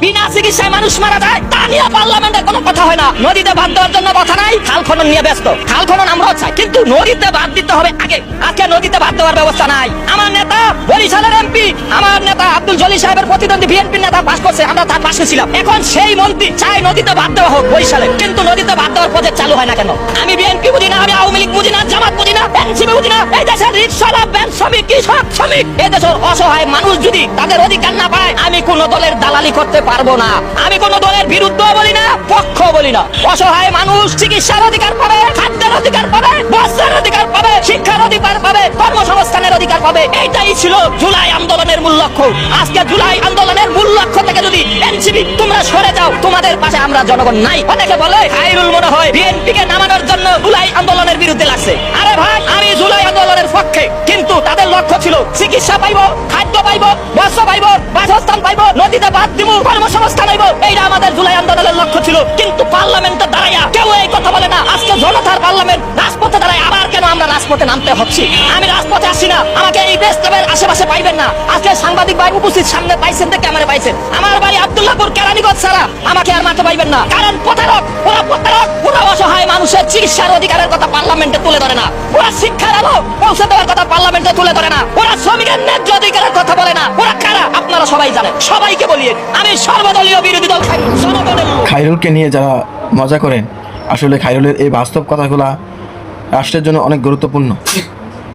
বিনা চিকিৎসায় মানুষ মারা যায়, তা নিয়ে পার্লামেন্টে কোনো কথা হয় না। নদীতে বাদ দেওয়ার জন্য কথা নাই, খাল খনন নিয়ে ব্যস্ত। খাল খনন আমরাও চাই, কিন্তু নদীতে বাদ দিতে হবে আগে। আজকে নদীতে বাদ দেওয়ার ব্যবস্থা নাই। আমার নেতা বরিশালের এমপি, আমার নেতা আব্দুল জলিল সাহেবের প্রতিদ্বন্দ্বী বিএনপি নেতা পাশ করছে, আমরা তার পাশে ছিলাম। এখন সেই মন্ত্রী চাই নদীতে বাদ দেওয়া হোক বরিশালে, কিন্তু নদীতে বাদ দেওয়ার প্রজেক্ট চালু হয় না কেন? আমি বিএনপি বুঝি না, আমি আওয়ামী লীগ বুঝি না, জামাত বুঝি না, এনসিপি বুঝি না। এই দেশের রিকশাওয়ালা, ব্যাংক শ্রমিক, কৃষক শ্রমিক, এই দেশের অসহায় মানুষ যদি তাদের অধিকার না পায়, আমি কোন দলের দালালি করতে পারবো না। আমি কোন দলের বিরুদ্ধ বলি না, পক্ষ বলি না। অসহায় মানুষ চিকিৎসার অধিকার পাবে, খাদ্যের অধিকার পাবে, বস্ত্রের অধিকার পাবে, শিক্ষার অধিকার পাবে, কর্মসংস্থানের অধিকার পাবে। এইটাই ছিল জুলাই আন্দোলনের মূল লক্ষ্য। আজকে জুলাই আন্দোলনের মূল লক্ষ্য থেকে যদি এনসিপি তোমরা সরে যাও, তোমাদের পাশে আমরা জনগণ নাই। অনেকে বলে খায়রুল মনে হয় বিএনপি কে নামানোর জন্য জুলাই আন্দোলনের বিরুদ্ধে লাগছে। আরে ভাই, আমি জুলাই আন্দোলনের পক্ষে, কিন্তু তাদের লক্ষ্য ছিল চিকিৎসা পাইবো, খাদ্য পাইবো, বস্ত্র পাইবো, বাসস্থান পাইবো, নদীতে বাদ দিব, কর্মসংস্থান হইব। এইটা আমাদের জুলাই আন্দোলনের লক্ষ্য ছিল। কিন্তু পার্লামেন্টে দাঁড়াইয়া কেউ এই কথা বলে না। আজকে জনতার পার্লামেন্ট, রাজপথে দাঁড়ায় আবার কেন আমরা রাজপথে নামতে হচ্ছে? আমি রাজপথে আসছি না, আমাকে এই প্রেস ক্লাবের আশেপাশে পাইবেন না। আজকে সাংবাদিক ভাই উপস্থিত সামনে পাইছেন, ক্যামেরা পাইছেন। আমার বাড়ি আব্দুল্লাহপুর কেরানীগঞ্জ ছাড়া আমাকে আর মাঠে পাইবেন না, কারণ প্রতারক, ওরা প্রতারক। ওরা অসহায় মানুষের চিকিৎসার অধিকারের কথা পার্লামেন্টে তুলে ধরে না। ওরা শিক্ষার আলো পৌঁছে দেওয়ার কথা পার্লামেন্টে তুলে ধরে না। ওরা শ্রমিকের ন্যায্য অধিকারের কথা বলে না। ওরা কারা আপনারা সবাই জানেন। সবাইকে বলিয়ে আমি সর্বদলীয় বিরোধী দল খায়রুলকে নিয়ে যারা মজা করেন, আসলে খায়রুলের এই বাস্তব কথাগুলা রাষ্ট্রের জন্য অনেক গুরুত্বপূর্ণ।